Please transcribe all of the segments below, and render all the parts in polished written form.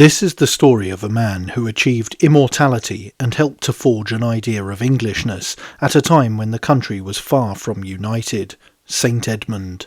This is the story of a man who achieved immortality and helped to forge an idea of Englishness at a time when the country was far from united. St Edmund.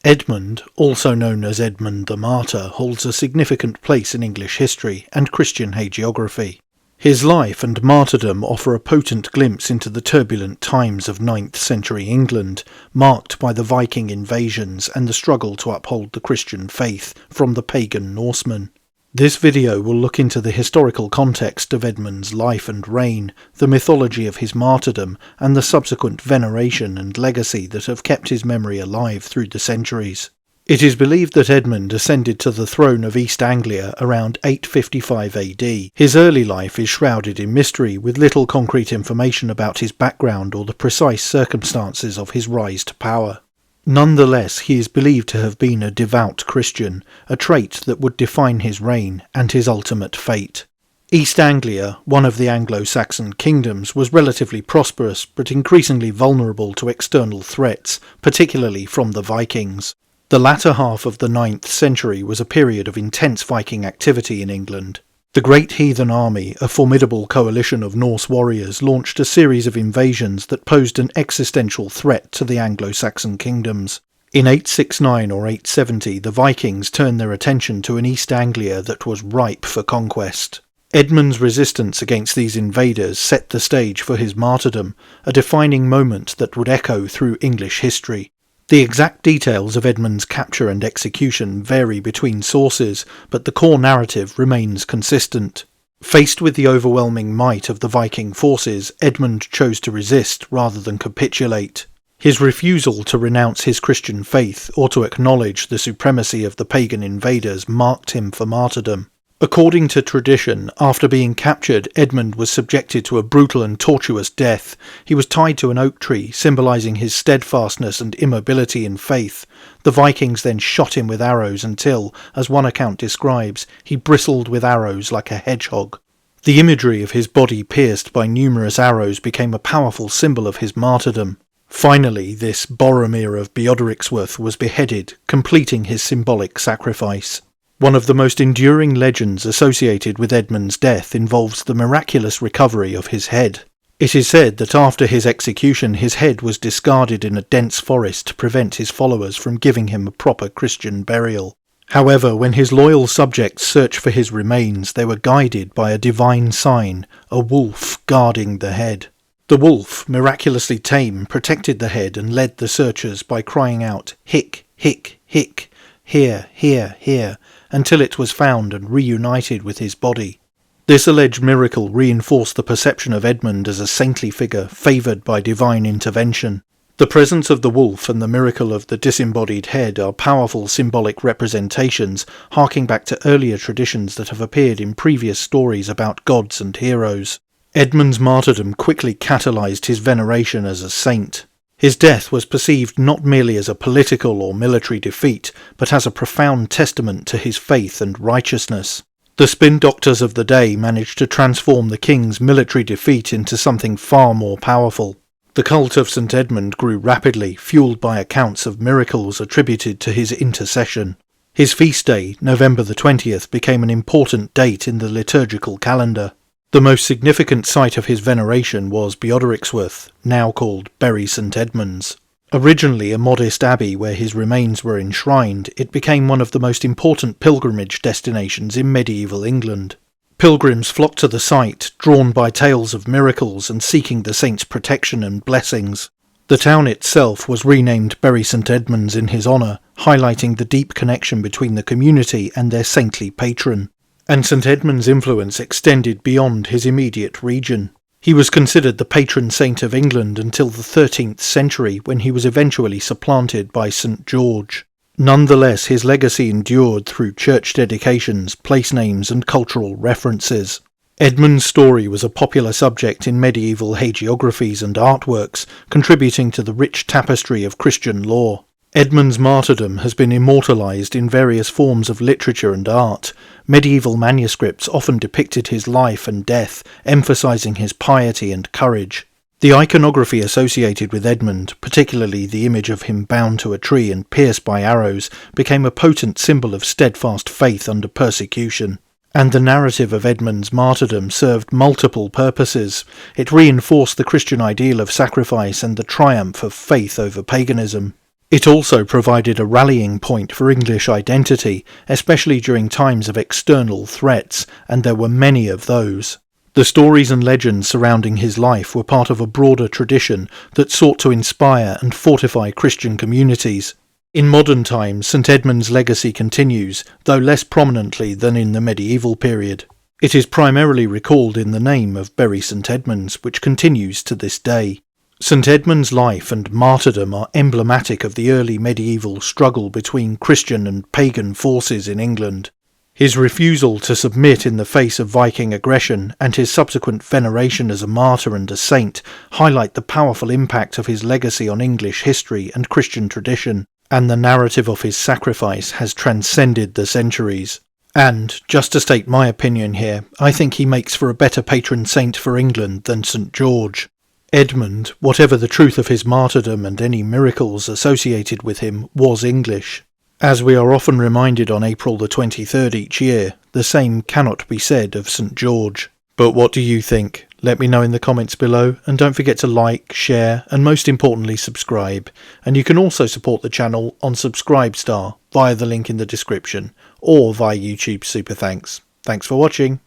Edmund, also known as Edmund the Martyr, holds a significant place in English history and Christian hagiography. His life and martyrdom offer a potent glimpse into the turbulent times of 9th century England, marked by the Viking invasions and the struggle to uphold the Christian faith from the pagan Norsemen. This video will look into the historical context of Edmund's life and reign, the mythology of his martyrdom, and the subsequent veneration and legacy that have kept his memory alive through the centuries. It is believed that Edmund ascended to the throne of East Anglia around 855 AD. His early life is shrouded in mystery, with little concrete information about his background or the precise circumstances of his rise to power. Nonetheless, he is believed to have been a devout Christian, a trait that would define his reign and his ultimate fate. East Anglia, one of the Anglo-Saxon kingdoms, was relatively prosperous but increasingly vulnerable to external threats, particularly from the Vikings. The latter half of the 9th century was a period of intense Viking activity in England. The Great Heathen Army, a formidable coalition of Norse warriors, launched a series of invasions that posed an existential threat to the Anglo-Saxon kingdoms. In 869 or 870, the Vikings turned their attention to an East Anglia that was ripe for conquest. Edmund's resistance against these invaders set the stage for his martyrdom, a defining moment that would echo through English history. The exact details of Edmund's capture and execution vary between sources, but the core narrative remains consistent. Faced with the overwhelming might of the Viking forces, Edmund chose to resist rather than capitulate. His refusal to renounce his Christian faith or to acknowledge the supremacy of the pagan invaders marked him for martyrdom. According to tradition, after being captured, Edmund was subjected to a brutal and tortuous death. He was tied to an oak tree, symbolising his steadfastness and immobility in faith. The Vikings then shot him with arrows until, as one account describes, he bristled with arrows like a hedgehog. The imagery of his body pierced by numerous arrows became a powerful symbol of his martyrdom. Finally, this Boromir of Beodorixworth was beheaded, completing his symbolic sacrifice. One of the most enduring legends associated with Edmund's death involves the miraculous recovery of his head. It is said that after his execution his head was discarded in a dense forest to prevent his followers from giving him a proper Christian burial. However, when his loyal subjects searched for his remains, they were guided by a divine sign, a wolf guarding the head. The wolf, miraculously tame, protected the head and led the searchers by crying out, "Hic, hic, hic, here, here, here," until it was found and reunited with his body. This alleged miracle reinforced the perception of Edmund as a saintly figure favoured by divine intervention. The presence of the wolf and the miracle of the disembodied head are powerful symbolic representations, harking back to earlier traditions that have appeared in previous stories about gods and heroes. Edmund's martyrdom quickly catalysed his veneration as a saint. His death was perceived not merely as a political or military defeat, but as a profound testament to his faith and righteousness. The spin doctors of the day managed to transform the king's military defeat into something far more powerful. The cult of St Edmund grew rapidly, fueled by accounts of miracles attributed to his intercession. His feast day, November the 20th, became an important date in the liturgical calendar. The most significant site of his veneration was Beodorixworth, now called Bury St Edmunds. Originally a modest abbey where his remains were enshrined, it became one of the most important pilgrimage destinations in medieval England. Pilgrims flocked to the site, drawn by tales of miracles and seeking the saint's protection and blessings. The town itself was renamed Bury St Edmunds in his honour, highlighting the deep connection between the community and their saintly patron. And St Edmund's influence extended beyond his immediate region. He was considered the patron saint of England until the 13th century, when he was eventually supplanted by St George. Nonetheless, his legacy endured through church dedications, place names and cultural references. Edmund's story was a popular subject in medieval hagiographies and artworks, contributing to the rich tapestry of Christian lore. Edmund's martyrdom has been immortalised in various forms of literature and art. Medieval manuscripts often depicted his life and death, emphasising his piety and courage. The iconography associated with Edmund, particularly the image of him bound to a tree and pierced by arrows, became a potent symbol of steadfast faith under persecution. And the narrative of Edmund's martyrdom served multiple purposes. It reinforced the Christian ideal of sacrifice and the triumph of faith over paganism. It also provided a rallying point for English identity, especially during times of external threats, and there were many of those. The stories and legends surrounding his life were part of a broader tradition that sought to inspire and fortify Christian communities. In modern times, St Edmund's legacy continues, though less prominently than in the medieval period. It is primarily recalled in the name of Bury St Edmunds, which continues to this day. St Edmund's life and martyrdom are emblematic of the early medieval struggle between Christian and pagan forces in England. His refusal to submit in the face of Viking aggression and his subsequent veneration as a martyr and a saint highlight the powerful impact of his legacy on English history and Christian tradition, and the narrative of his sacrifice has transcended the centuries. And, just to state my opinion here, I think he makes for a better patron saint for England than St George. Edmund, whatever the truth of his martyrdom and any miracles associated with him, was English. As we are often reminded on April the 23rd each year, the same cannot be said of St George. But what do you think? Let me know in the comments below, and don't forget to like, share, and most importantly subscribe. And you can also support the channel on Subscribestar via the link in the description, or via YouTube Super Thanks. Thanks for watching.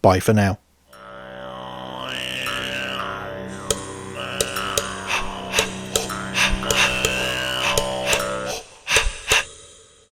Bye for now.